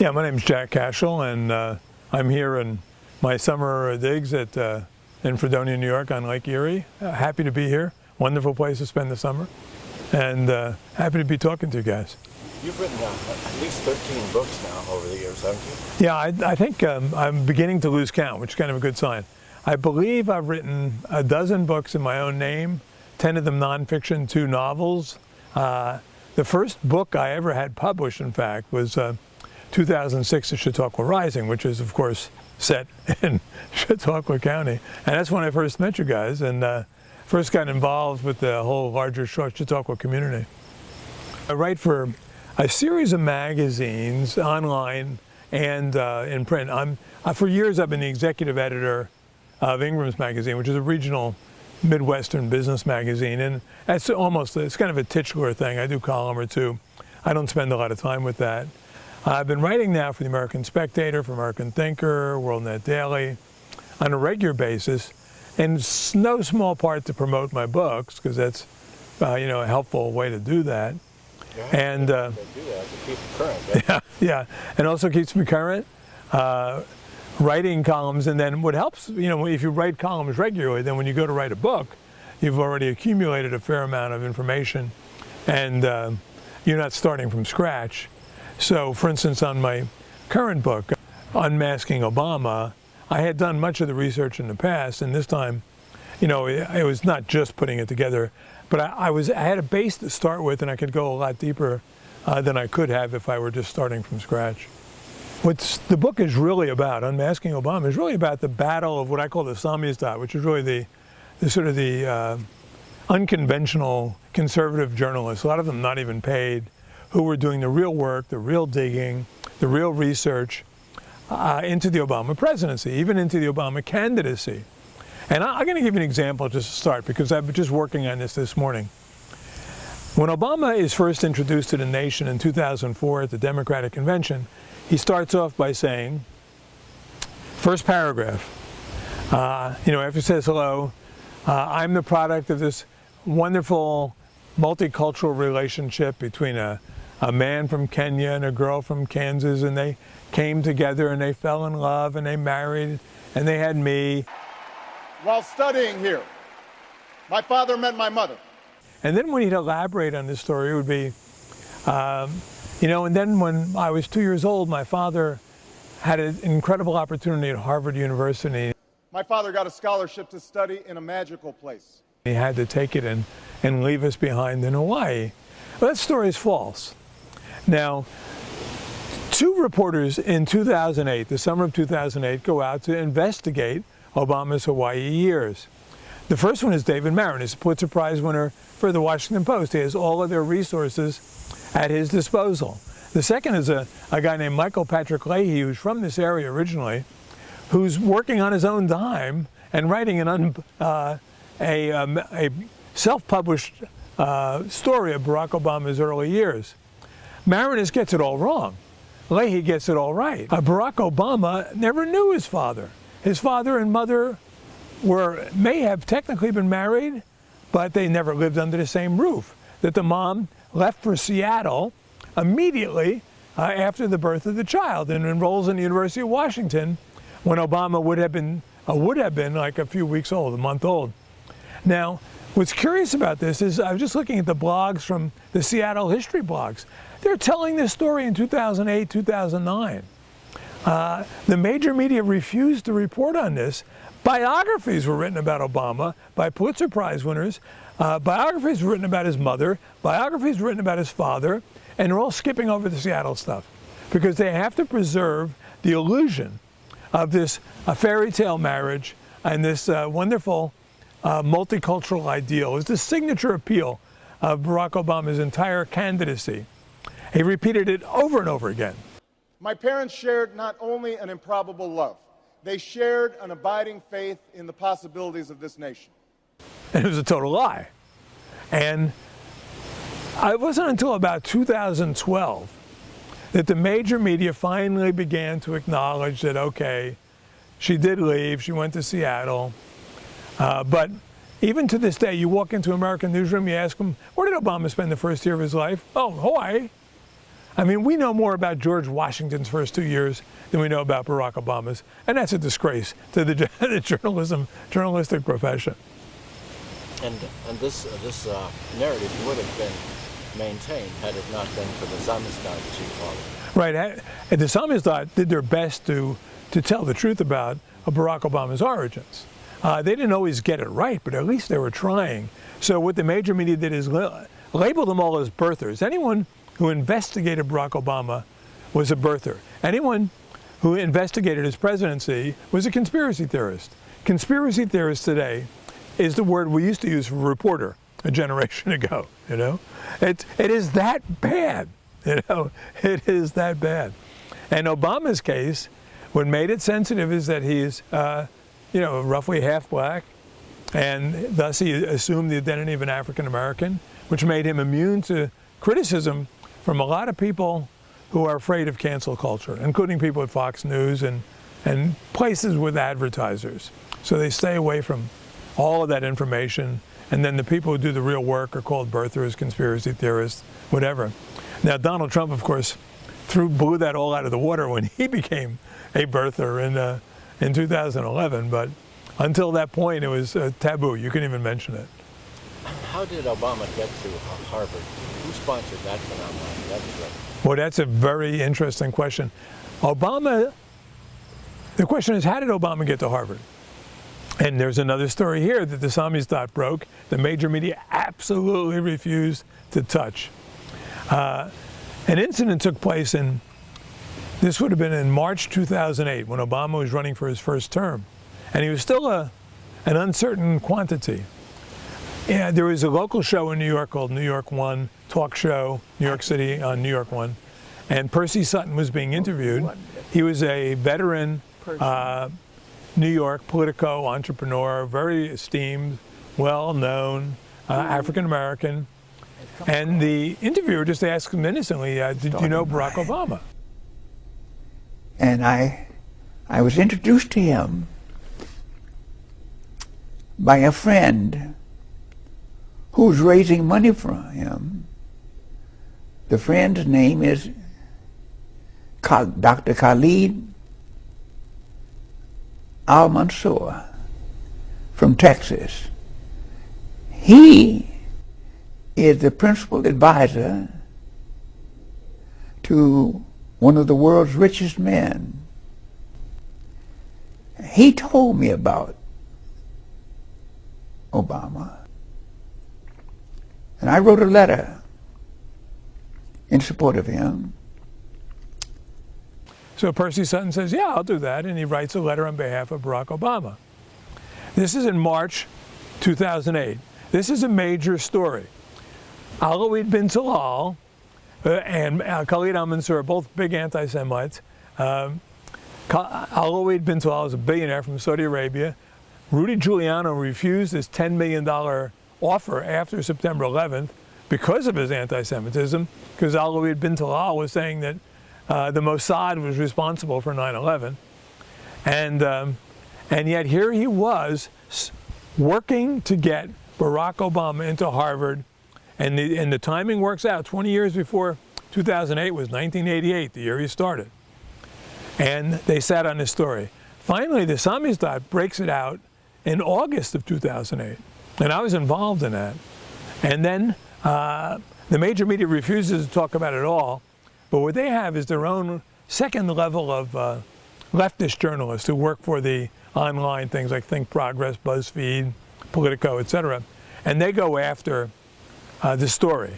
Yeah, my name's Jack Cashill, and I'm here in my summer digs in Fredonia, New York on Lake Erie. Happy to be here. Wonderful place to spend the summer, and happy to be talking to you guys. You've written at least 13 books now over the years, haven't you? Yeah, I think I'm beginning to lose count, which is kind of a good sign. I believe I've written a dozen books in my own name, 10 of them nonfiction, 2 novels. The first book I ever had published, in fact, was 2006 Chautauqua Rising, which is, of course, set in Chautauqua County. And that's when I first met you guys and first got involved with the whole larger Chautauqua community. I write for a series of magazines online and in print. For years I've been the executive editor of Ingram's magazine, which is a regional Midwestern business magazine, and it's kind of a titular thing. I do a column or two. I don't spend a lot of time with that. I've been writing now for the American Spectator, for American Thinker, WorldNet Daily, on a regular basis, in no small part to promote my books, because that's a helpful way to do that. Yeah, and they do that to keep it current. Right? Yeah, and also keeps me current. Writing columns, and then what helps, if you write columns regularly, then when you go to write a book, you've already accumulated a fair amount of information, and you're not starting from scratch. So, for instance, on my current book, Unmasking Obama, I had done much of the research in the past, and this time, it was not just putting it together, but I had a base to start with, and I could go a lot deeper than I could have if I were just starting from scratch. What the book is really about, Unmasking Obama, is really about the battle of what I call the samizdat, which is really the unconventional conservative journalists, a lot of them not even paid, who were doing the real work, the real digging, the real research into the Obama presidency, even into the Obama candidacy. And I'm going to give you an example just to start, because I've been just working on this morning. When Obama is first introduced to the nation in 2004 at the Democratic Convention, he starts off by saying, first paragraph, after he says hello, I'm the product of this wonderful multicultural relationship between a man from Kenya and a girl from Kansas, and they came together and they fell in love and they married and they had me. While studying here, my father met my mother. And then when he'd elaborate on this story, it would be, and then when I was 2 years old, my father had an incredible opportunity at Harvard University. My father got a scholarship to study in a magical place. He had to take it and leave us behind in Hawaii. Well, that story is false. Now, 2 reporters in 2008, the summer of 2008, go out to investigate Obama's Hawaii years. The first one is David Marin. He's a Pulitzer Prize winner for the Washington Post. He has all of their resources at his disposal. The second is a guy named Michael Patrick Leahy, who's from this area originally, who's working on his own dime and writing a self-published story of Barack Obama's early years. Marin gets it all wrong. Leahy gets it all right. Barack Obama never knew his father. His father and mother may have technically been married, but they never lived under the same roof. That the mom left for Seattle immediately after the birth of the child and enrolls in the University of Washington when Obama would have been like a few weeks old, a month old. Now, what's curious about this is I was just looking at the blogs from the Seattle history blogs. They're telling this story in 2008, 2009. The major media refused to report on this. Biographies were written about Obama by Pulitzer Prize winners. Biographies were written about his mother. Biographies were written about his father. And they're all skipping over the Seattle stuff because they have to preserve the illusion of this fairy tale marriage and this wonderful multicultural ideal. It's the signature appeal of Barack Obama's entire candidacy. He repeated it over and over again. My parents shared not only an improbable love, they shared an abiding faith in the possibilities of this nation. And it was a total lie. And it wasn't until about 2012 that the major media finally began to acknowledge that, okay, she did leave, she went to Seattle, but even to this day, you walk into an American newsroom, you ask them, where did Obama spend the first year of his life? Oh, Hawaii. I mean, we know more about George Washington's first 2 years than we know about Barack Obama's, and that's a disgrace to the journalistic profession. And this narrative would have been maintained had it not been for the samizdat, as you call it. Right. And the samizdat did their best to tell the truth about Barack Obama's origins. They didn't always get it right, but at least they were trying. So what the major media did is label them all as birthers. Anyone who investigated Barack Obama was a birther. Anyone who investigated his presidency was a conspiracy theorist. Conspiracy theorist today is the word we used to use for reporter a generation ago, you know? It is that bad, you know? It is that bad. And Obama's case, what made it sensitive is that he's, you know, roughly half black, and thus he assumed the identity of an African American, which made him immune to criticism from a lot of people who are afraid of cancel culture, including people at Fox News and places with advertisers. So they stay away from all of that information, and then the people who do the real work are called birthers, conspiracy theorists, whatever. Now, Donald Trump, of course, blew that all out of the water when he became a birther in 2011, but until that point, it was taboo. You couldn't even mention it. How did Obama get to Harvard? Who sponsored that phenomenon? Well, that's a very interesting question. The question is, how did Obama get to Harvard? And there's another story here that the samizdat broke. The major media absolutely refused to touch. An incident took place this would have been in March 2008 when Obama was running for his first term. And he was still an uncertain quantity. Yeah, there was a local show in New York called New York One, talk show, New York City on New York One. And Percy Sutton was being interviewed. He was a veteran New York Politico entrepreneur, very esteemed, well-known, African-American. And the interviewer just asked him innocently, did you know Barack Obama? And I was introduced to him by a friend who was raising money for him. The friend's name is Dr. Khalid Al-Mansour from Texas. He is the principal advisor to one of the world's richest men. He told me about Obama. And I wrote a letter in support of him. So Percy Sutton says, yeah, I'll do that. And he writes a letter on behalf of Barack Obama. This is in March 2008. This is a major story. Alawid bin Talal and Khalid al-Mansour are both big anti-Semites. Alawid bin Talal is a billionaire from Saudi Arabia. Rudy Giuliani refused his $10 million offer after September 11th because of his anti-Semitism, because Alawid bin Talal was saying that the Mossad was responsible for 9/11, and yet here he was working to get Barack Obama into Harvard, and the timing works out. 20 years before 2008 was 1988, the year he started, and they sat on this story. Finally, the samizdat breaks it out in August of 2008, and I was involved in that, and then the major media refuses to talk about it at all. But what they have is their own second level of leftist journalists who work for the online things like Think Progress, BuzzFeed, Politico, etc. And they go after the story.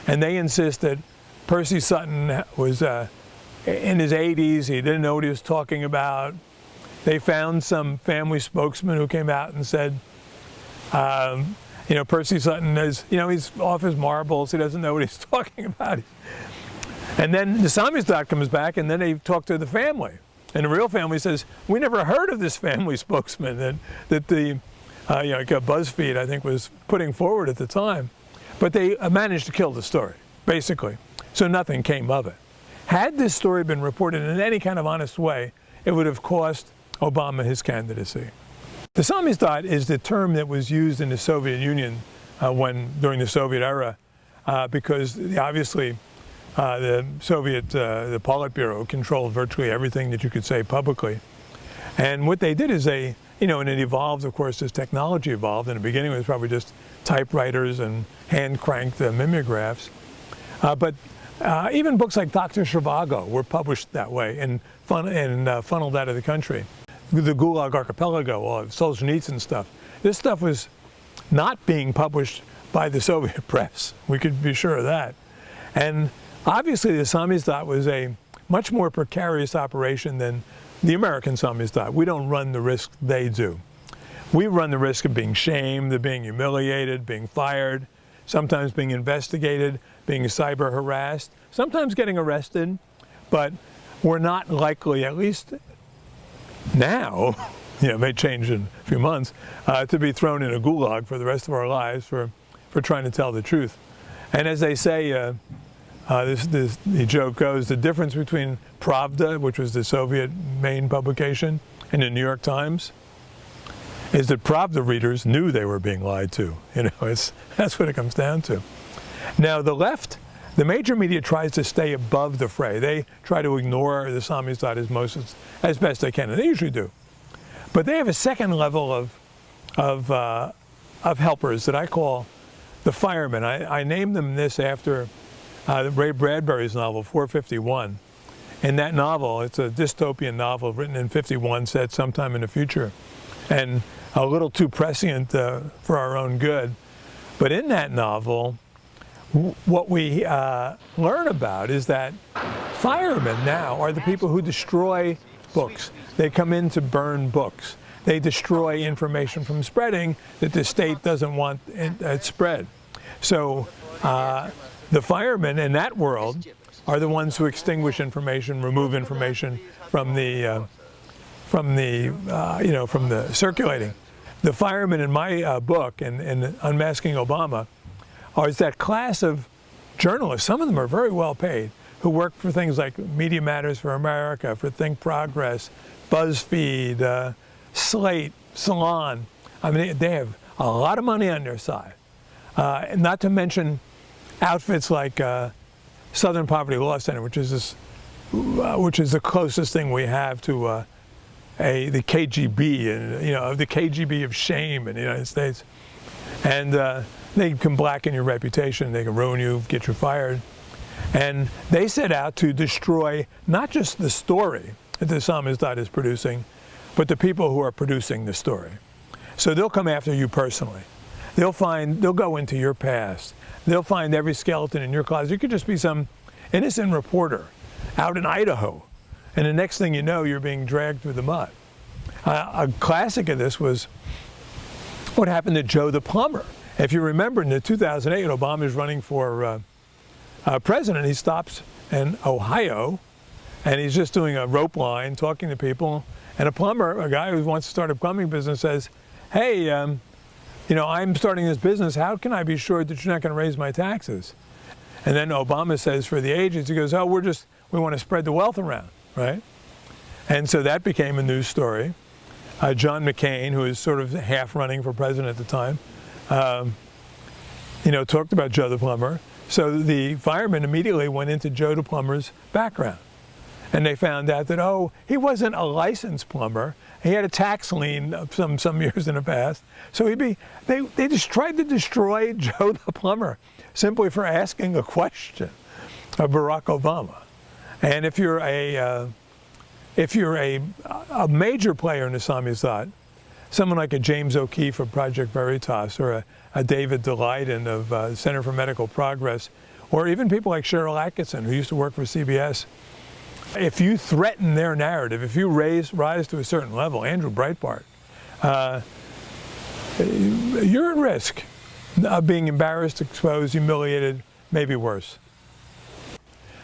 And they insist that Percy Sutton was in his 80s. He didn't know what he was talking about. They found some family spokesman who came out and said, you know, Percy Sutton is, you know, he's off his marbles. He doesn't know what he's talking about. And then the samizdat comes back, and then they talk to the family. And the real family says, we never heard of this family spokesman that the, you know, like BuzzFeed, I think, was putting forward at the time. But they managed to kill the story, basically. So nothing came of it. Had this story been reported in any kind of honest way, it would have cost Obama his candidacy. The samizdat is the term that was used in the Soviet Union during the Soviet era, because obviously The Soviet, the Politburo controlled virtually everything that you could say publicly. And what they did is they, and it evolved, of course, as technology evolved. In the beginning, it was probably just typewriters and hand-cranked mimeographs. But even books like Dr. Zhivago were published that way and funneled out of the country. The Gulag Archipelago, all of Solzhenitsyn stuff. This stuff was not being published by the Soviet press. We could be sure of that. And obviously the samizdat was a much more precarious operation than the American samizdat. We don't run the risk they do. We run the risk of being shamed, of being humiliated, being fired, sometimes being investigated, being cyber harassed, sometimes getting arrested, but we're not likely, at least now, it may change in a few months, to be thrown in a gulag for the rest of our lives for trying to tell the truth. And as they say, the joke goes, the difference between Pravda, which was the Soviet main publication, and the New York Times, is that Pravda readers knew they were being lied to. That's what it comes down to. Now the left, the major media tries to stay above the fray. They try to ignore the samizdat as best they can, and they usually do. But they have a second level of helpers that I call the firemen. I named them this after Ray Bradbury's novel, 451. In that novel, it's a dystopian novel written in 51, set sometime in the future, and a little too prescient for our own good. But in that novel, what we learn about is that firemen now are the people who destroy books. They come in to burn books. They destroy information from spreading that the state doesn't want it spread. So the firemen in that world are the ones who extinguish information, remove information from the circulating. The firemen in my book, in Unmasking Obama, is that class of journalists. Some of them are very well paid, who work for things like Media Matters for America, for Think Progress, BuzzFeed, Slate, Salon. I mean, they have a lot of money on their side. Not to mention outfits like Southern Poverty Law Center, which is the closest thing we have to the KGB, and the KGB of shame in the United States. And they can blacken your reputation, they can ruin you, get you fired. And they set out to destroy not just the story that the samizdat is producing, but the people who are producing the story. So they'll come after you personally. They'll go into your past. They'll find every skeleton in your closet. You could just be some innocent reporter out in Idaho, and the next thing you know, you're being dragged through the mud. A classic of this was what happened to Joe the plumber. If you remember, in 2008, Obama is running for president. He stops in Ohio, and he's just doing a rope line, talking to people. And a plumber, a guy who wants to start a plumbing business, says, "Hey, I'm starting this business. How can I be sure that you're not going to raise my taxes?" And then Obama says, for the agents, he goes, "Oh, we want to spread the wealth around, right?" And so that became a news story. John McCain, who was sort of half running for president at the time, talked about Joe the plumber. So the firemen immediately went into Joe the plumber's background. And they found out that, he wasn't a licensed plumber. He had a tax lien some years in the past. So they just tried to destroy Joe the plumber simply for asking a question of Barack Obama. And if you're a major player in the samizdat, someone like a James O'Keefe of Project Veritas, or a David Daleiden of Center for Medical Progress, or even people like Cheryl Atkinson, who used to work for CBS, if you threaten their narrative, if you rise to a certain level, Andrew Breitbart, you're at risk of being embarrassed, exposed, humiliated, maybe worse.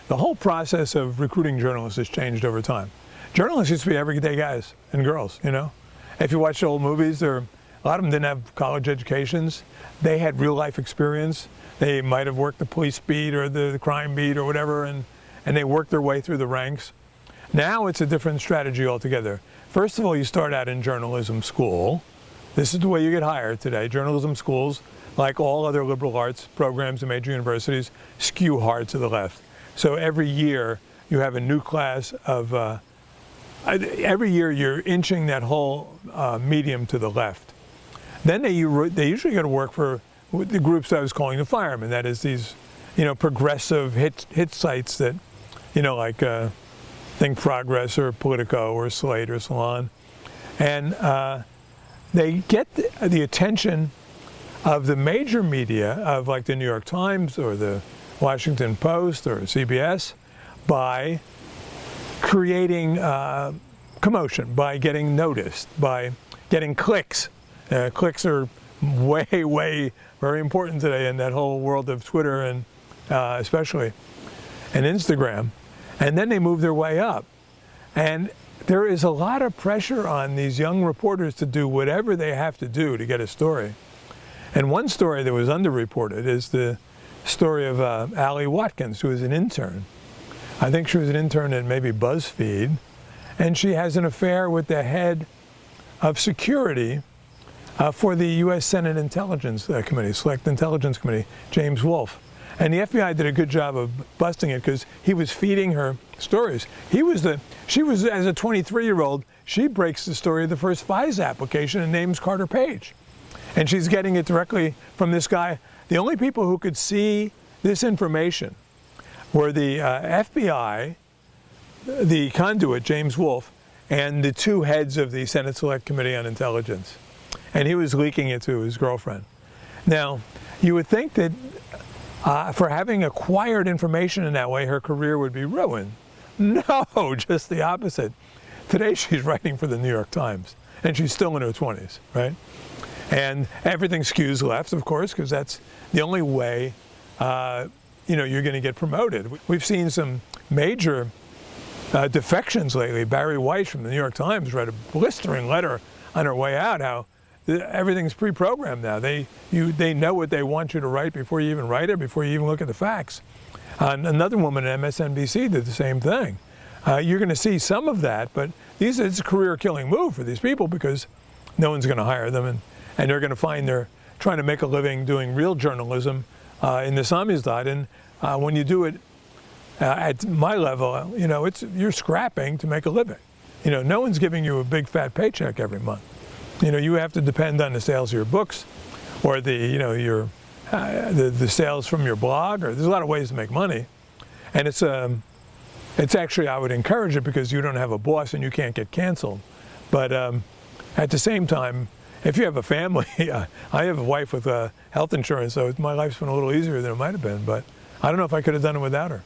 The whole process of recruiting journalists has changed over time. Journalists used to be everyday guys and girls, If you watch old movies, a lot of them didn't have college educations. They had real life experience. They might have worked the police beat or the crime beat or whatever, and they worked their way through the ranks. Now it's a different strategy altogether. First of all, you start out in journalism school. This is the way you get hired today. Journalism schools, like all other liberal arts programs in major universities, skew hard to the left. So every year you have a new class of, every year you're inching that whole medium to the left. Then they usually go to work for the groups I was calling the firemen. That is these, progressive hit sites that, like Think Progress or Politico or Slate or Salon. And they get the attention of the major media, of like the New York Times or the Washington Post or CBS, by creating commotion, by getting noticed, by getting clicks. Clicks are way very important today in that whole world of Twitter and especially, and Instagram. And then they move their way up. And there is a lot of pressure on these young reporters to do whatever they have to do to get a story. And one story that was underreported is the story of Allie Watkins, who is an intern. I think she was an intern at maybe BuzzFeed, and she has an affair with the head of security for the U.S. Senate Intelligence Committee, Select Intelligence Committee, James Wolfe. And the FBI did a good job of busting it because he was feeding her stories. She was, as a 23-year-old, she breaks the story of the first FISA application and names Carter Page. And she's getting it directly from this guy. The only people who could see this information were the FBI, the conduit, James Wolfe, and the two heads of the Senate Select Committee on Intelligence. And he was leaking it to his girlfriend. Now, you would think that for having acquired information in that way, her career would be ruined. No, just the opposite. Today she's writing for the New York Times, and she's still in her 20s, right? And everything skews left, of course, because that's the only way you're going to get promoted. We've seen some major defections lately. Barry Weiss from the New York Times read a blistering letter on her way out how everything's pre-programmed now. They know what they want you to write before you even write it, before you even look at the facts. Another woman at MSNBC did the same thing. You're going to see some of that, but it's a career-killing move for these people because no one's going to hire them, and they're going to find they're trying to make a living doing real journalism in the samizdat. And when you do it at my level, you're scrapping to make a living. No one's giving you a big fat paycheck every month. You have to depend on the sales of your books, or the sales from your blog. Or there's a lot of ways to make money, and it's actually, I would encourage it because you don't have a boss and you can't get canceled. But at the same time, if you have a family, I have a wife with health insurance, so my life's been a little easier than it might have been. But I don't know if I could have done it without her.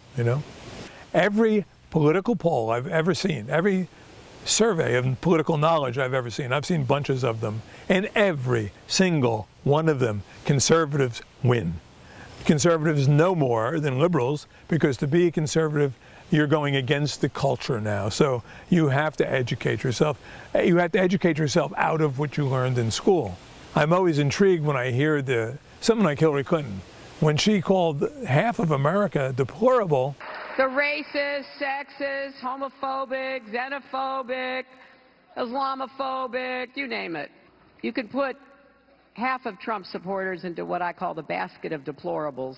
Every political poll I've ever seen, every survey of political knowledge I've ever seen, I've seen bunches of them, and every single one of them, conservatives win. Conservatives no more than liberals, because to be a conservative, you're going against the culture now. So you have to educate yourself. You have to educate yourself out of what you learned in school. I'm always intrigued when I hear someone like Hillary Clinton, when she called half of America deplorable. The racist, sexist, homophobic, xenophobic, Islamophobic, you name it. You could put half of Trump supporters into what I call the basket of deplorables.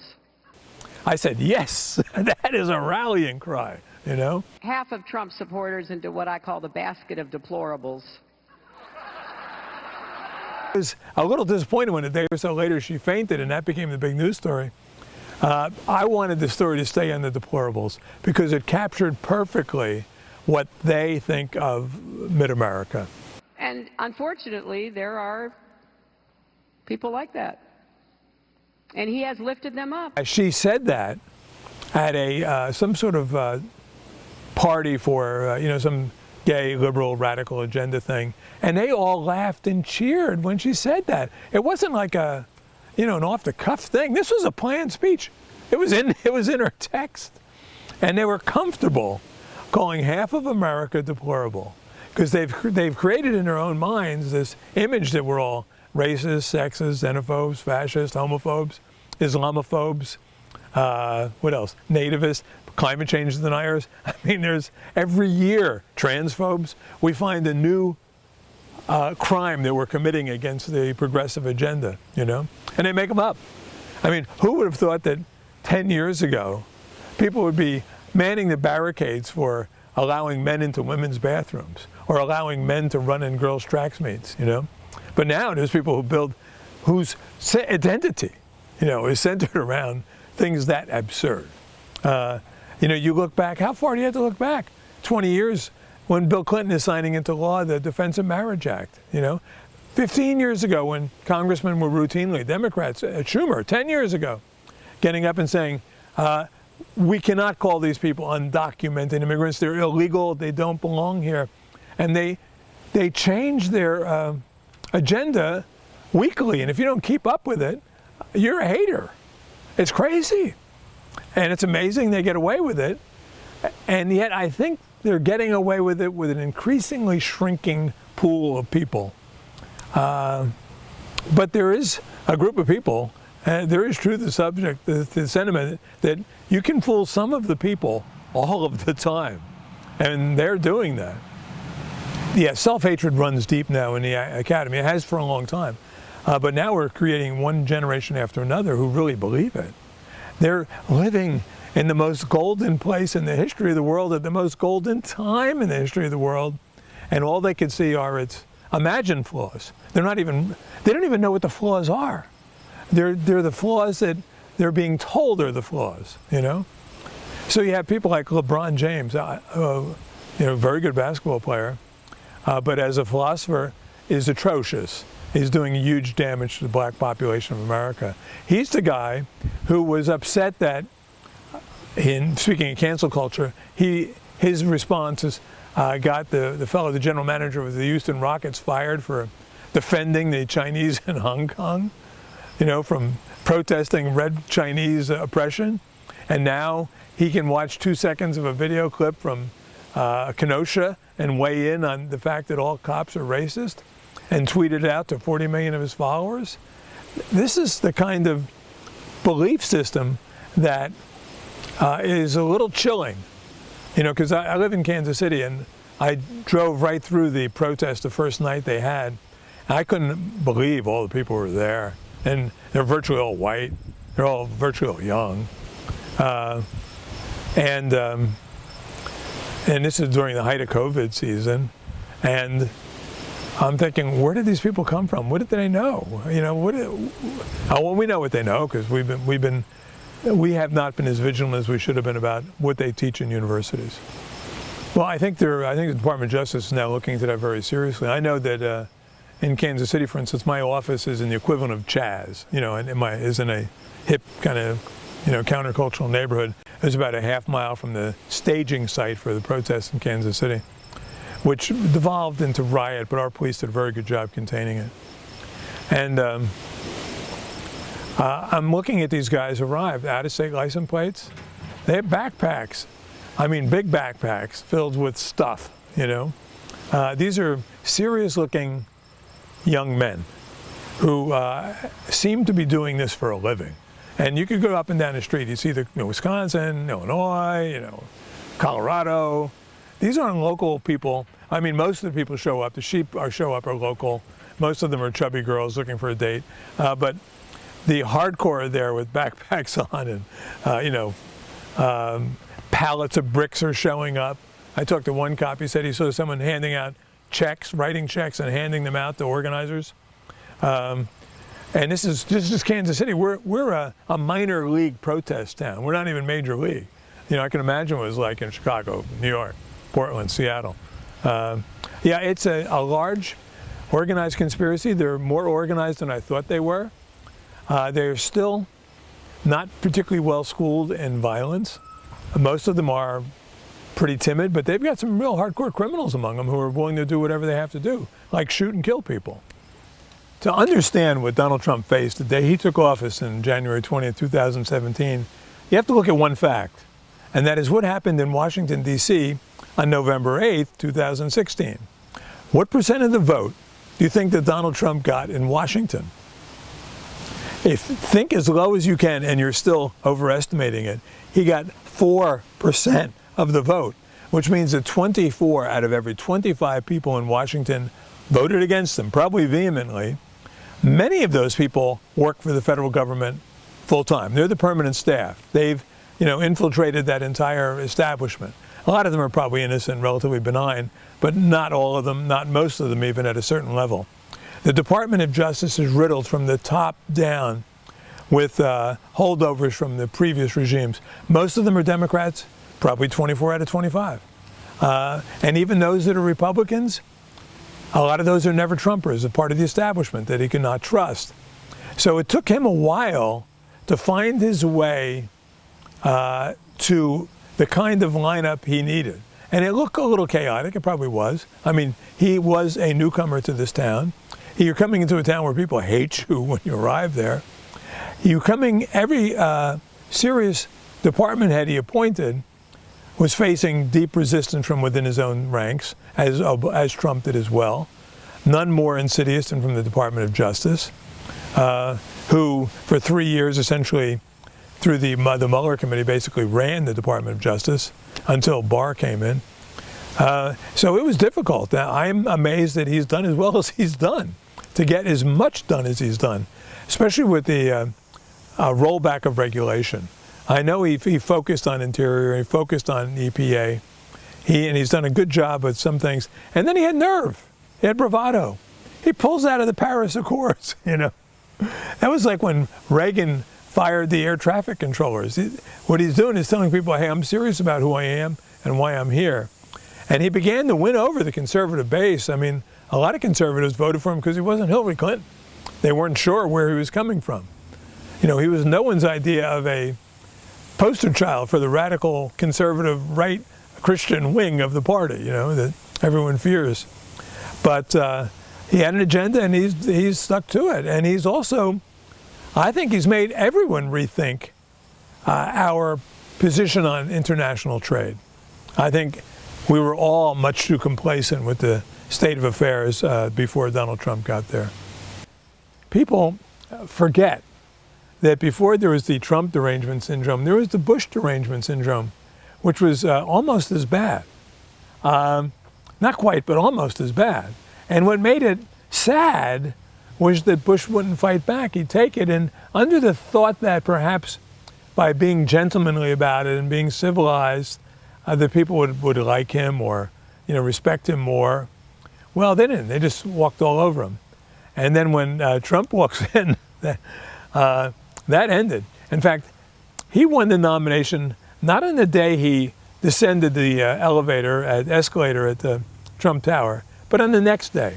I said, yes, that is a rallying cry, Half of Trump supporters into what I call the basket of deplorables. I was a little disappointed when a day or so later she fainted, and that became the big news story. I wanted the story to stay on the deplorables because it captured perfectly what they think of mid-America. And unfortunately, there are people like that. And he has lifted them up. She said that at some sort of party for, some gay, liberal, radical agenda thing. And they all laughed and cheered when she said that. It wasn't like an off-the-cuff thing. This was a planned speech. It was in her text. And they were comfortable calling half of America deplorable because they've created in their own minds this image that we're all racist, sexist, xenophobes, fascists, homophobes, Islamophobes, what else? Nativists, climate change deniers. I mean, there's every year transphobes. We find a new crime that we're committing against the progressive agenda, and they make them up. I mean, who would have thought that 10 years ago people would be manning the barricades for allowing men into women's bathrooms or allowing men to run in girls' track meets, you know. But now there's people who build, whose identity, you know, is centered around things that absurd. You know, you look back, how far do you have to look back? 20 years when Bill Clinton is signing into law the Defense of Marriage Act, you know. 15 years ago when congressmen were routinely, Democrats, Schumer, 10 years ago, getting up and saying, we cannot call these people undocumented immigrants. They're illegal. They don't belong here. And they change their agenda weekly. And if you don't keep up with it, you're a hater. It's crazy. And it's amazing they get away with it. And yet I think they're getting away with it with an increasingly shrinking pool of people. But there is a group of people, and there is true to the subject, the sentiment that you can fool some of the people all of the time. And they're doing that. Yeah, self-hatred runs deep now in the academy. It has for a long time. But now we're creating one generation after another who really believe it. They're living in the most golden place in the history of the world at the most golden time in the history of the world. And all they can see are its imagined flaws. They don't even know what the flaws are. They're the flaws that they're being told are the flaws, you know? So you have people like LeBron James, you know, very good basketball player, but as a philosopher is atrocious. He's doing huge damage to the black population of America. He's the guy who was upset that, in speaking of cancel culture, his responses got the fellow, the general manager of the Houston Rockets, fired for defending the Chinese in Hong Kong, you know, from protesting red Chinese oppression. And now he can watch 2 seconds of a video clip from Kenosha and weigh in on the fact that all cops are racist and tweet it out to 40 million of his followers. This is the kind of belief system that is a little chilling. You know, because I live in Kansas City and I drove right through the protest the first night they had. I couldn't believe all the people who were there. And they're virtually all white. They're all virtually all young. And this is during the height of COVID season. And I'm thinking, where did these people come from? What did they know? You know, well, we know what they know because we have not been as vigilant as we should have been about what they teach in universities. Well, I think the Department of Justice is now looking into that very seriously. I know that in Kansas City, for instance, my office is in the equivalent of Chaz, you know, and is in a hip kind of, you know, countercultural neighborhood. It's about a half mile from the staging site for the protests in Kansas City, which devolved into riot, but our police did a very good job containing it. And I'm looking at these guys arrived, out-of-state license plates. They have backpacks. I mean, big backpacks filled with stuff, you know. These are serious-looking young men who seem to be doing this for a living. And you could go up and down the street. You see the Wisconsin, Illinois, you know, Colorado. These aren't local people. I mean, most of the people show up. The sheep show up are local. Most of them are chubby girls looking for a date. But the hardcore are there with backpacks on and, you know, pallets of bricks are showing up. I talked to one cop. He said he saw someone handing out checks, writing checks and handing them out to organizers. And this is Kansas City. We're a minor league protest town. We're not even major league. You know, I can imagine what it was like in Chicago, New York, Portland, Seattle. Yeah, it's a large, organized conspiracy. They're more organized than I thought they were. They're still not particularly well schooled in violence. Most of them are pretty timid, but they've got some real hardcore criminals among them who are willing to do whatever they have to do, like shoot and kill people. To understand what Donald Trump faced the day he took office in January 20th, 2017, you have to look at one fact, and that is what happened in Washington, D.C. on November 8th, 2016. What percent of the vote do you think that Donald Trump got in Washington? Think as low as you can, and you're still overestimating it. He got 4% of the vote, which means that 24 out of every 25 people in Washington voted against him, probably vehemently. Many of those people work for the federal government full-time. They're the permanent staff. They've infiltrated that entire establishment. A lot of them are probably innocent, relatively benign, but not all of them, not most of them even at a certain level. The Department of Justice is riddled from the top down with holdovers from the previous regimes. Most of them are Democrats, probably 24 out of 25. And even those that are Republicans, a lot of those are never Trumpers, a part of the establishment that he could not trust. So it took him a while to find his way to the kind of lineup he needed. And it looked a little chaotic, it probably was. I mean, he was a newcomer to this town. You're coming into a town where people hate you when you arrive there. Every serious department head he appointed was facing deep resistance from within his own ranks, as Trump did as well. None more insidious than from the Department of Justice, who for 3 years essentially through the Mueller committee basically ran the Department of Justice until Barr came in. So it was difficult. I'm amazed that he's done as well as he's done, to get as much done as he's done, especially with the rollback of regulation. I know he focused on Interior, he focused on EPA, and he's done a good job with some things. And then he had nerve, he had bravado. He pulls out of the Paris Accords, That was like when Reagan fired the air traffic controllers. What he's doing is telling people, hey, I'm serious about who I am and why I'm here. And he began to win over the conservative base. I mean, a lot of conservatives voted for him because he wasn't Hillary Clinton. They weren't sure where he was coming from. He was no one's idea of a poster child for the radical conservative right Christian wing of the party, that everyone fears. But he had an agenda and he's stuck to it. And he's also, I think he's made everyone rethink our position on international trade. I think we were all much too complacent with the state of affairs before Donald Trump got there. People forget that before there was the Trump derangement syndrome, there was the Bush derangement syndrome, which was almost as bad. Not quite, but almost as bad. And what made it sad was that Bush wouldn't fight back. He'd take it, and under the thought that perhaps by being gentlemanly about it and being civilized, that people would like him or respect him more. Well, they didn't. They just walked all over him. And then when Trump walks in, that ended. In fact, he won the nomination not on the day he descended the escalator at the Trump Tower, but on the next day.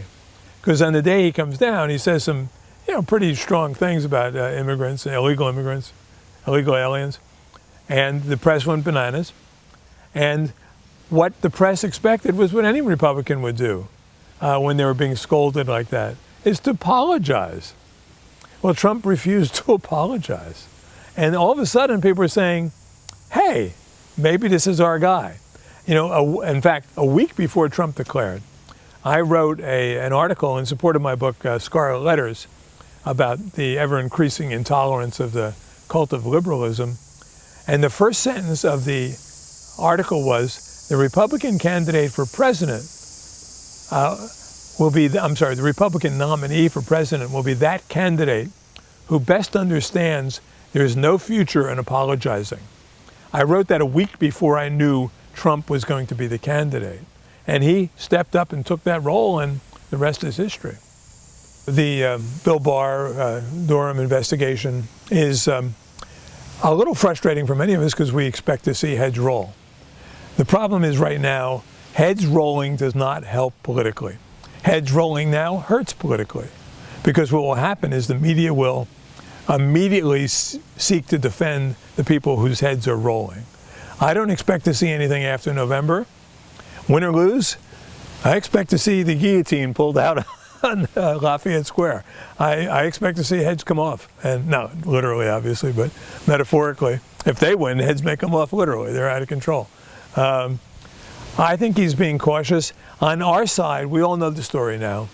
Because on the day he comes down, he says some pretty strong things about immigrants, illegal aliens. And the press went bananas. And what the press expected was what any Republican would do when they were being scolded like that, is to apologize. Well, Trump refused to apologize. And all of a sudden, people are saying, hey, maybe this is our guy. In fact, a week before Trump declared, I wrote an article in support of my book, Scarlet Letters, about the ever-increasing intolerance of the cult of liberalism. And the first sentence of the article was, the Republican candidate for president the Republican nominee for president will be that candidate who best understands there's no future in apologizing. I wrote that a week before I knew Trump was going to be the candidate. And he stepped up and took that role, and the rest is history. The Bill Barr Durham investigation is a little frustrating for many of us because we expect to see heads roll. The problem is right now, heads rolling does not help politically. Heads rolling now hurts politically, because what will happen is the media will immediately seek to defend the people whose heads are rolling. I don't expect to see anything after November. Win or lose, I expect to see the guillotine pulled out on Lafayette Square. I expect to see heads come off. And not literally, obviously, but metaphorically. If they win, heads may come off literally. They're out of control. I think he's being cautious. On our side, we all know the story now.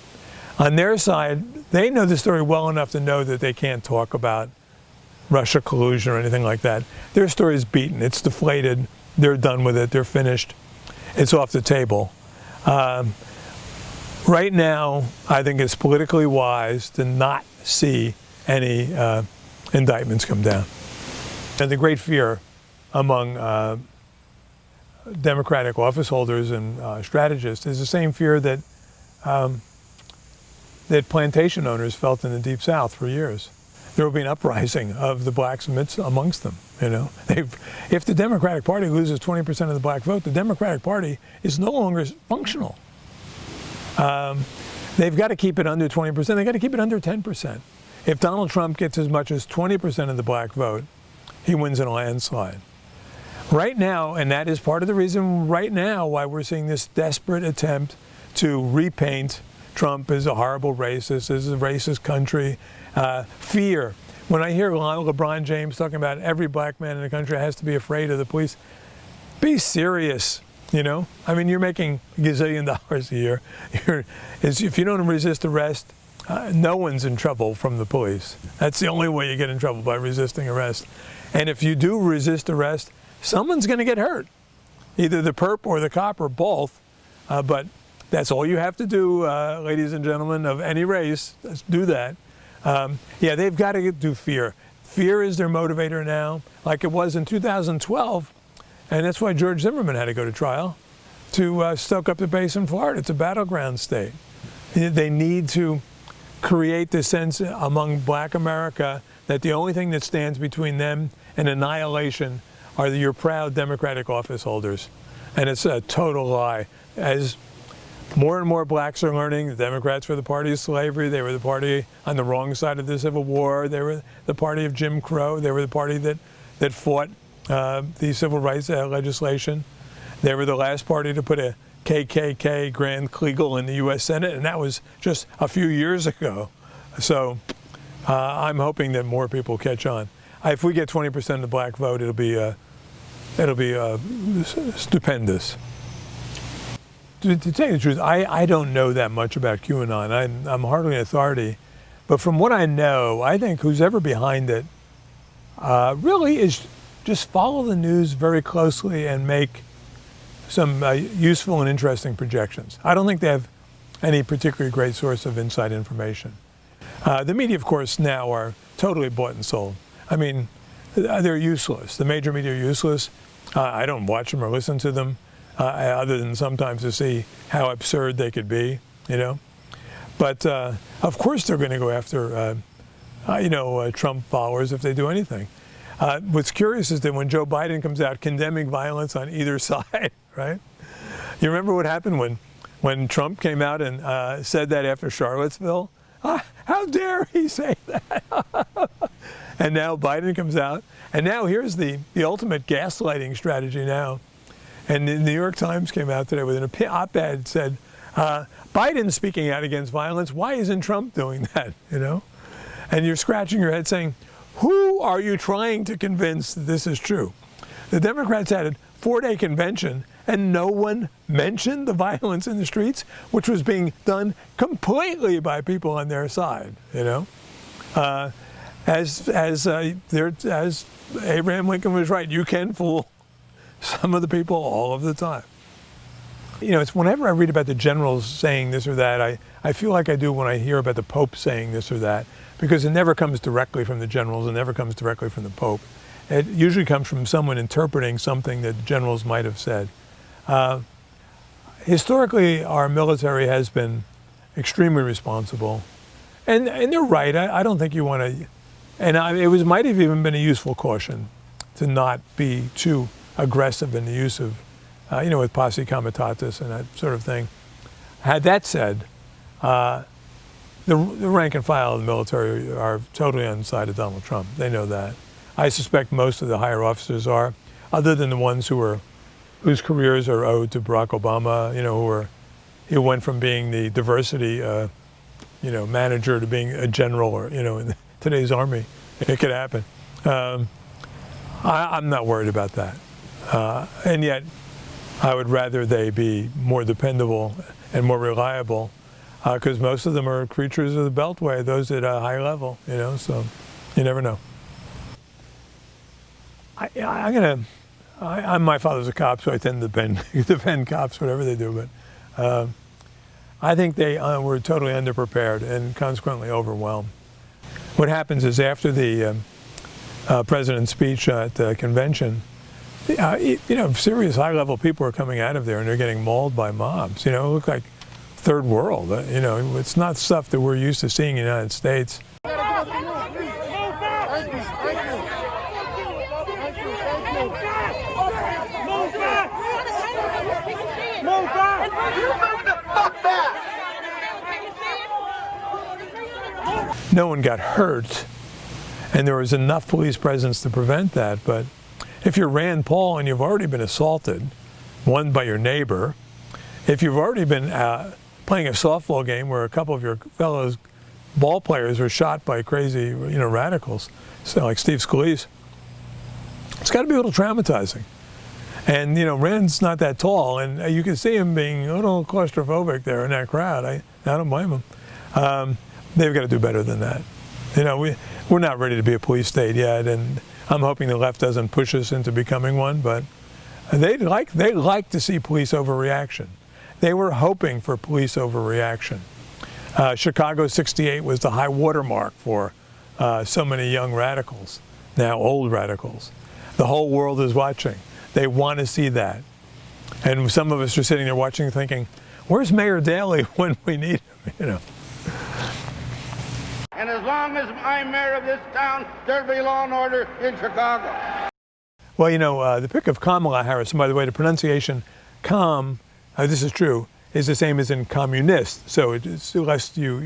On their side, they know the story well enough to know that they can't talk about Russia collusion or anything like that. Their story is beaten. It's deflated. They're done with it. They're finished. It's off the table. Right now, I think it's politically wise to not see any indictments come down. And the great fear among Democratic office holders and strategists is the same fear that that plantation owners felt in the Deep South for years. There will be an uprising of the blacks amongst them. You know, if the Democratic Party loses 20% of the black vote, the Democratic Party is no longer functional. They've got to keep it under 20%. They've got to keep it under 10%. If Donald Trump gets as much as 20% of the black vote, he wins in a landslide. Right now, and that is part of the reason right now why we're seeing this desperate attempt to repaint Trump as a horrible racist, as a racist country. Fear. When I hear LeBron James talking about every black man in the country has to be afraid of the police, be serious. You know, I mean, you're making $1 gazillion a year. If you don't resist arrest, no one's in trouble from the police. That's the only way you get in trouble, by resisting arrest. And if you do resist arrest, someone's going to get hurt, either the perp or the cop or both. But that's all you have to do, ladies and gentlemen of any race. Let's do that. Yeah, they've got to do fear. Fear is their motivator now, like it was in 2012. And that's why George Zimmerman had to go to trial, to stoke up the base in Florida. It's a battleground state. They need to create this sense among black America that the only thing that stands between them and annihilation are your proud Democratic office holders. And it's a total lie. As more and more blacks are learning, the Democrats were the party of slavery. They were the party on the wrong side of the Civil War. They were the party of Jim Crow. They were the party that fought the civil rights legislation. They were the last party to put a KKK Grand Kleagle in the U.S. Senate, and that was just a few years ago. So I'm hoping that more people catch on. If we get 20% of the black vote, it'll be stupendous. To tell you the truth, I don't know that much about QAnon. I'm hardly an authority, but from what I know, I think who's ever behind it really is just follow the news very closely and make some useful and interesting projections. I don't think they have any particularly great source of inside information. The media, of course, now are totally bought and sold. I mean, they're useless. The major media are useless. I don't watch them or listen to them, other than sometimes to see how absurd they could be, you know. But of course they're going to go after, Trump followers if they do anything. What's curious is that when Joe Biden comes out condemning violence on either side, right? You remember what happened when Trump came out and said that after Charlottesville? How dare he say that? And now Biden comes out, and now here's the ultimate gaslighting strategy now. And the New York Times came out today with an op-ed said, Biden's speaking out against violence. Why isn't Trump doing that? You know? And you're scratching your head saying, who are you trying to convince that this is true? The Democrats had a 4-day convention and no one mentioned the violence in the streets, which was being done completely by people on their side, you know? As Abraham Lincoln was right, you can fool some of the people all of the time. You know, it's whenever I read about the generals saying this or that, I feel like I do when I hear about the Pope saying this or that, because it never comes directly from the generals, it never comes directly from the Pope. It usually comes from someone interpreting something that generals might have said. Historically, our military has been extremely responsible. And they're right, I don't think you want to, and it might have even been a useful caution to not be too aggressive in the use of, with posse comitatus and that sort of thing. Had that said, the rank and file of the military are totally on the side of Donald Trump. They know that. I suspect most of the higher officers are, other than the ones whose careers are owed to Barack Obama, who went from being the diversity, manager to being a general, or, in today's army. It could happen. I'm not worried about that. And yet, I would rather they be more dependable and more reliable, because most of them are creatures of the Beltway, those at a high level, so you never know. My father's a cop, so I tend to defend cops, whatever they do, but I think they were totally underprepared and consequently overwhelmed. What happens is after the president's speech at the convention, serious high-level people are coming out of there and they're getting mauled by mobs. It look like third world. It's not stuff that we're used to seeing in the United States. No one got hurt, and there was enough police presence to prevent that. But if you're Rand Paul and you've already been assaulted, one by your neighbor, if you've already been playing a softball game where a couple of your fellow ball players were shot by crazy, radicals, so like Steve Scalise, it's got to be a little traumatizing. And Rand's not that tall, and you can see him being a little claustrophobic there in that crowd. I don't blame him. They've got to do better than that. We're not ready to be a police state yet, and I'm hoping the left doesn't push us into becoming one. But they like to see police overreaction. They were hoping for police overreaction. Chicago '68 was the high watermark for so many young radicals, now old radicals. The whole world is watching. They want to see that. And some of us are sitting there watching thinking, where's Mayor Daley when we need him? And as long as I'm mayor of this town, there'll be law and order in Chicago. Well, the pick of Kamala Harris, and by the way, the pronunciation this is true, is the same as in communist. So it's lest you,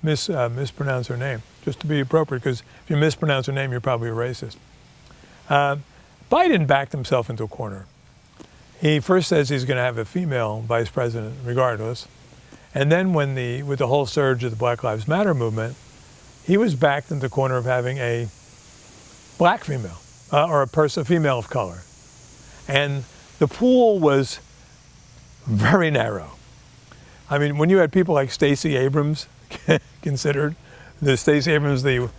mispronounce her name, just to be appropriate, because if you mispronounce her name, you're probably a racist. Biden backed himself into a corner. He first says he's going to have a female vice president regardless. And then with the whole surge of the Black Lives Matter movement, he was backed into the corner of having a black female, or a female of color. And the pool was very narrow. I mean, when you had people like Stacey Abrams considered, Stacey Abrams, the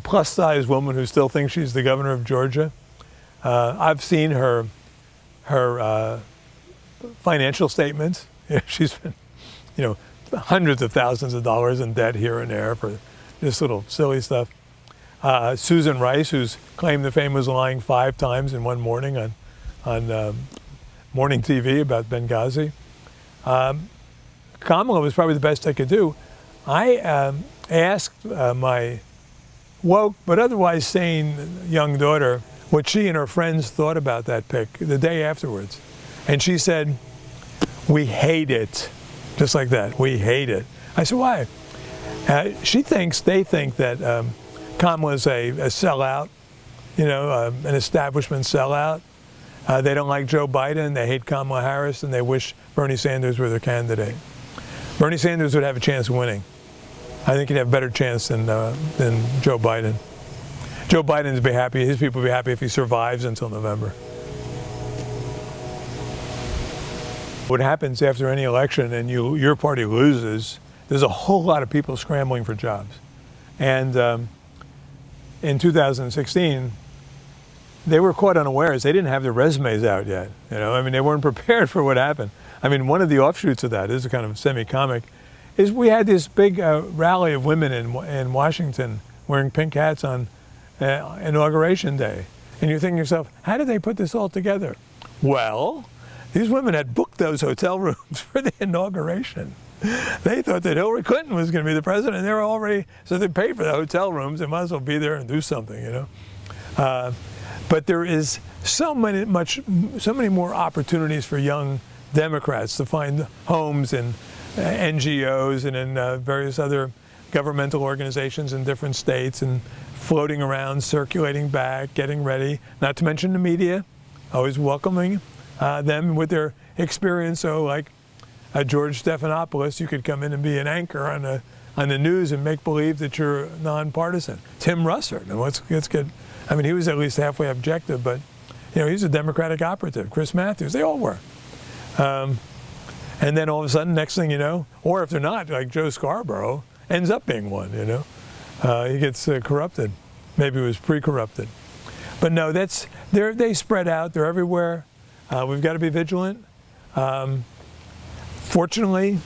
plus-size woman who still thinks she's the governor of Georgia. I've seen her financial statements. She's been, hundreds of thousands of dollars in debt here and there for this little silly stuff. Susan Rice, who's claimed the fame was lying 5 times in one morning on morning TV about Benghazi. Kamala was probably the best I could do. I asked my woke but otherwise sane young daughter what she and her friends thought about that pick the day afterwards. And she said, "We hate it." Just like that, we hate it. I said, why? They think that Kamala's a sellout, an establishment sellout. They don't like Joe Biden, they hate Kamala Harris, and they wish Bernie Sanders were their candidate. Bernie Sanders would have a chance of winning. I think he'd have a better chance than Joe Biden. Joe Biden would be happy, his people would be happy if he survives until November. What happens after any election and your party loses, there's a whole lot of people scrambling for jobs. And in 2016, they were caught unawares. They didn't have their resumes out yet. They weren't prepared for what happened. One of the offshoots of that, this is kind of semi-comic, is we had this big rally of women in Washington wearing pink hats on Inauguration Day. And you're thinking to yourself, how did they put this all together? Well, these women had booked those hotel rooms for the inauguration. They thought that Hillary Clinton was going to be the president. They were already, so they paid for the hotel rooms. They might as well be there and do something, But there is so many more opportunities for young Democrats to find homes in NGOs and in various other governmental organizations in different states, and floating around, circulating back, getting ready. Not to mention the media, always welcoming them with their experience. So like George Stephanopoulos, you could come in and be an anchor on the news and make believe that you're nonpartisan. Tim Russert, and let's get, he was at least halfway objective, but he's a Democratic operative. Chris Matthews, they all were. And then all of a sudden, next thing you know, or if they're not, like Joe Scarborough, ends up being one, He gets corrupted. Maybe it was pre-corrupted. But no, they spread out. They're everywhere. We've got to be vigilant. Fortunately,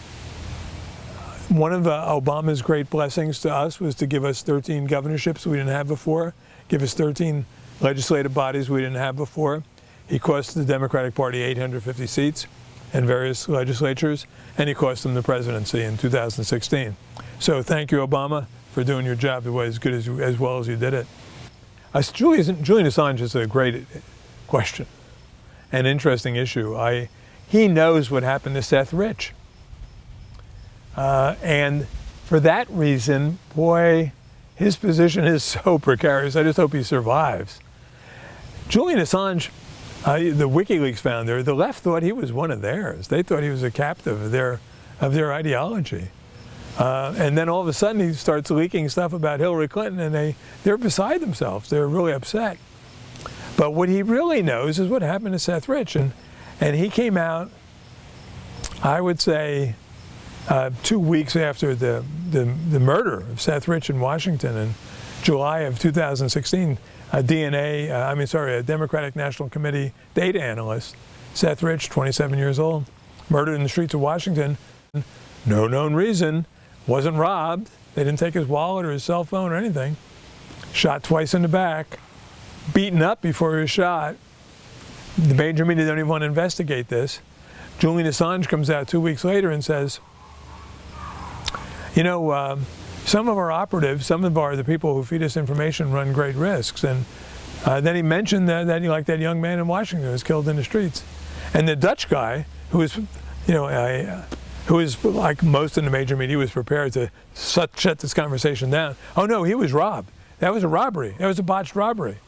one of Obama's great blessings to us was to give us 13 governorships we didn't have before, give us 13 legislative bodies we didn't have before. He cost the Democratic Party 850 seats in various legislatures, and he cost them the presidency in 2016. So thank you, Obama, for doing your job the way as well as you did it. Julian Assange is a great question, an interesting issue. He knows what happened to Seth Rich. And for that reason, boy, his position is so precarious. I just hope he survives. Julian Assange, the WikiLeaks founder, the left thought he was one of theirs. They thought he was a captive of their ideology. And then all of a sudden he starts leaking stuff about Hillary Clinton, and they're beside themselves. They're really upset. But what he really knows is what happened to Seth Rich. And he came out, I would say, 2 weeks after the murder of Seth Rich in Washington in July of 2016. A Democratic National Committee data analyst, Seth Rich, 27 years old, murdered in the streets of Washington. No known reason, wasn't robbed. They didn't take his wallet or his cell phone or anything. Shot twice in the back, beaten up before he was shot. The major media don't even want to investigate this. Julian Assange comes out 2 weeks later and says, you know, some of our operatives, the people who feed us information, run great risks. And then he mentioned that like that young man in Washington who was killed in the streets. And the Dutch guy, who was, who is like most in the major media, was prepared to shut this conversation down. Oh no, he was robbed. That was a robbery. That was a botched robbery.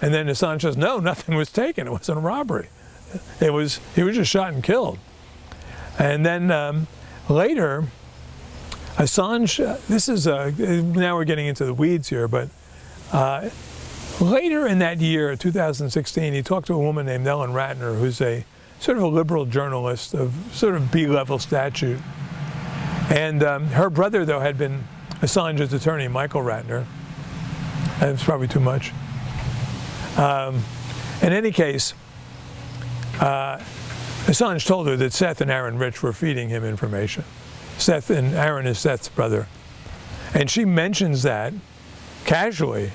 And then Assange says, no, nothing was taken. It wasn't a robbery. He was just shot and killed. And then later, Assange, this is, now we're getting into the weeds here, but later in that year, 2016, he talked to a woman named Ellen Ratner, who's a sort of a liberal journalist of sort of B-level stature. And her brother, though, had been Assange's attorney, Michael Ratner. That's probably too much. In any case, Assange told her that Seth and Aaron Rich were feeding him information. Seth and Aaron is Seth's brother. And she mentions that casually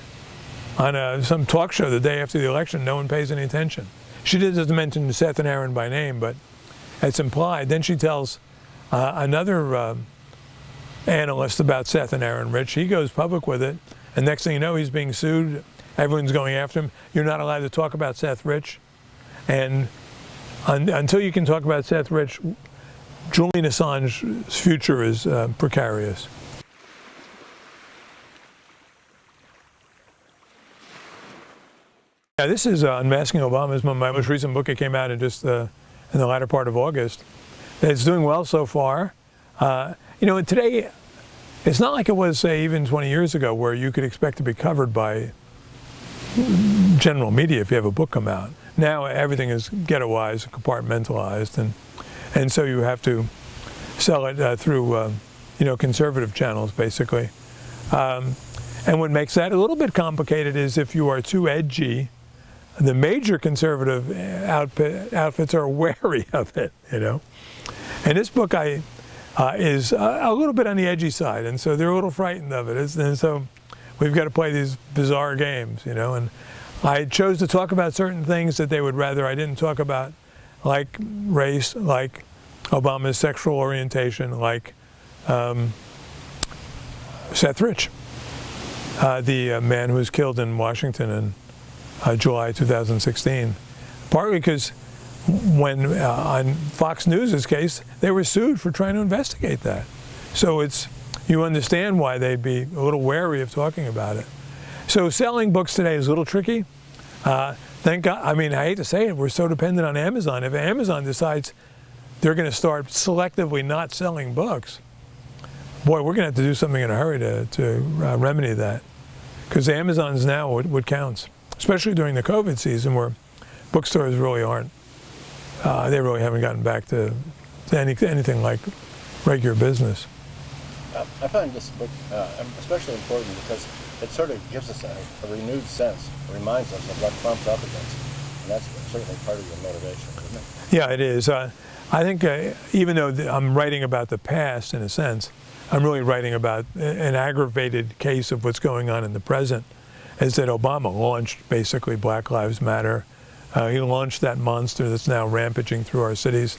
on some talk show the day after the election. No one pays any attention. She doesn't mention Seth and Aaron by name, but it's implied. Then she tells another analyst about Seth and Aaron Rich. He goes public with it, and next thing you know, he's being sued. Everyone's going after him. You're not allowed to talk about Seth Rich. And until you can talk about Seth Rich, Julian Assange's future is precarious. Yeah, this is Unmasking Obama. Is my most recent book. It came out in just in the latter part of August. It's doing well so far. Today, it's not like it was, say, even 20 years ago, where you could expect to be covered by general media if you have a book come out. Now everything is ghettoized, compartmentalized, and so you have to sell it through conservative channels, basically. And what makes that a little bit complicated is if you are too edgy, the major conservative outfits are wary of it, And this book is a little bit on the edgy side, and so they're a little frightened of it. And so we've got to play these bizarre games, And I chose to talk about certain things that they would rather I didn't talk about, like race, like Obama's sexual orientation, like Seth Rich, the man who was killed in Washington in July 2016. Partly because when on Fox News' case, they were sued for trying to investigate that. So you understand why they'd be a little wary of talking about it. So selling books today is a little tricky. Thank God. I mean, I hate to say it, we're so dependent on Amazon. If Amazon decides they're going to start selectively not selling books, boy, we're going to have to do something in a hurry to remedy that. Because Amazon's now what counts, especially during the COVID season where bookstores really aren't, they really haven't gotten back to anything like regular business. I find this book especially important because it sort of gives us a renewed sense, reminds us of what Trump's up against. And that's certainly part of your motivation, isn't it? Yeah, it is. I think even though I'm writing about the past in a sense, I'm really writing about an aggravated case of what's going on in the present. is that Obama launched basically Black Lives Matter. He launched that monster that's now rampaging through our cities.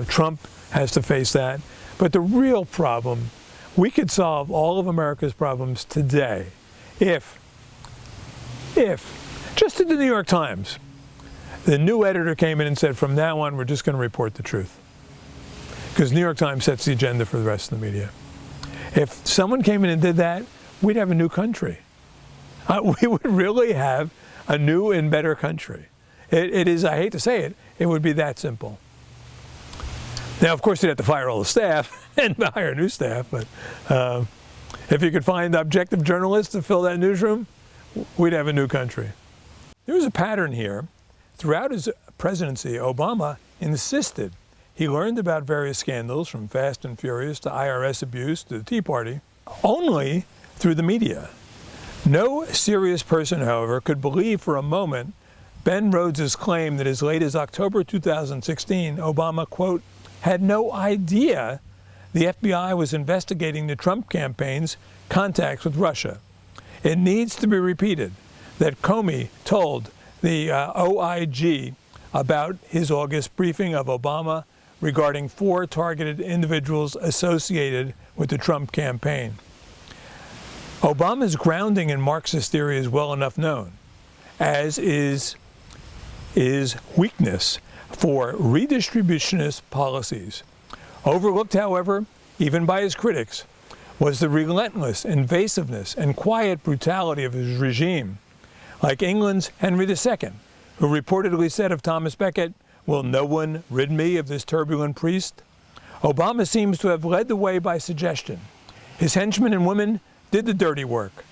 Trump has to face that. But the real problem, we could solve all of America's problems today if just in the New York Times, the new editor came in and said, from now on, we're just going to report the truth. Because New York Times sets the agenda for the rest of the media. If someone came in and did that, we'd have a new country. We would really have a new and better country. It is, I hate to say it, it would be that simple. Now, of course, you'd have to fire all the staff and hire new staff, but if you could find objective journalists to fill that newsroom, we'd have a new country. There was a pattern here. Throughout his presidency, Obama insisted he learned about various scandals, from Fast and Furious to IRS abuse to the Tea Party, only through the media. No serious person, however, could believe for a moment Ben Rhodes' claim that as late as October 2016, Obama, quote, had no idea the FBI was investigating the Trump campaign's contacts with Russia. It needs to be repeated that Comey told the OIG about his August briefing of Obama regarding 4 targeted individuals associated with the Trump campaign. Obama's grounding in Marxist theory is well enough known, as is weakness for redistributionist policies. Overlooked, however, even by his critics, was the relentless invasiveness and quiet brutality of his regime. Like England's Henry II, who reportedly said of Thomas Becket, "Will no one rid me of this turbulent priest?" Obama seems to have led the way by suggestion. His henchmen and women did the dirty work.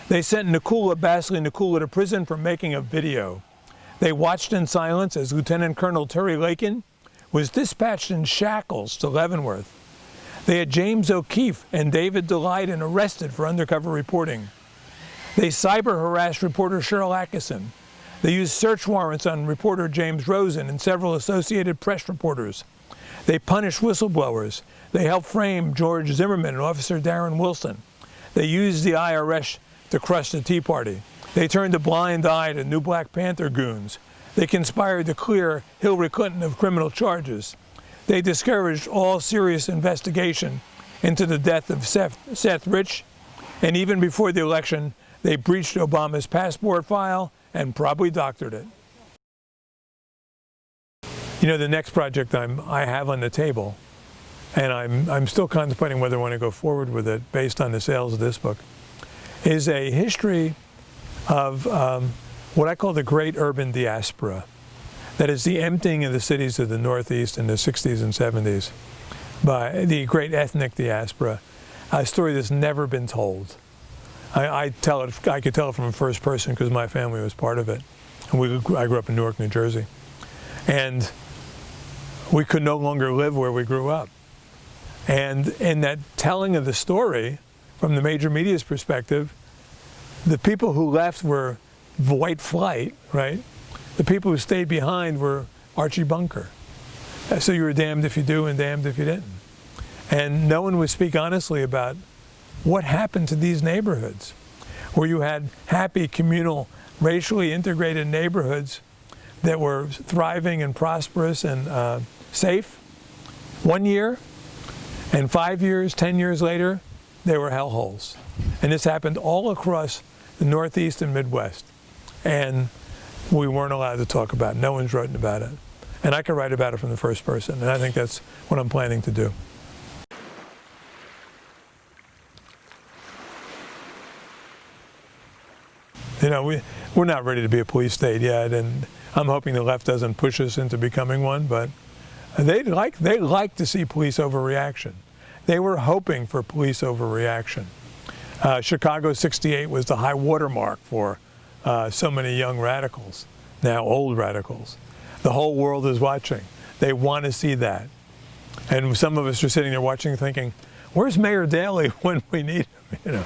They sent Basili Nakula to prison for making a video. They watched in silence as Lieutenant Colonel Terry Lakin was dispatched in shackles to Leavenworth. They had James O'Keefe and David Daleiden arrested for undercover reporting. They cyber-harassed reporter Cheryl Atkinson. They used search warrants on reporter James Rosen and several Associated Press reporters. They punished whistleblowers. They helped frame George Zimmerman and Officer Darren Wilson. They used the IRS to crush the Tea Party. They turned a blind eye to new Black Panther goons. They conspired to clear Hillary Clinton of criminal charges. They discouraged all serious investigation into the death of Seth Rich, and even before the election, they breached Obama's passport file and probably doctored it. You know, the next project I have on the table, and I'm still contemplating whether I want to go forward with it based on the sales of this book, is a history of what I call the great urban diaspora. That is the emptying of the cities of the Northeast in the 60s and 70s by the great ethnic diaspora, a story that's never been told. I could tell it from first person because my family was part of it. And I grew up in Newark, New Jersey. And we could no longer live where we grew up. And in that telling of the story, from the major media's perspective, the people who left were white flight, right? The people who stayed behind were Archie Bunker. So you were damned if you do and damned if you didn't. And no one would speak honestly about what happened to these neighborhoods, where you had happy, communal, racially integrated neighborhoods that were thriving and prosperous and safe 1 year, and 5 years, 10 years later, they were hellholes. And this happened all across the Northeast and Midwest. And we weren't allowed to talk about it. No one's written about it. And I could write about it from the first person, and I think that's what I'm planning to do. You know, we're not ready to be a police state yet, and I'm hoping the left doesn't push us into becoming one, but they like to see police overreaction. They were hoping for police overreaction. Chicago '68 was the high watermark for so many young radicals, now old radicals. The whole world is watching. They want to see that. And some of us are sitting there watching thinking, where's Mayor Daley when we need him, you know?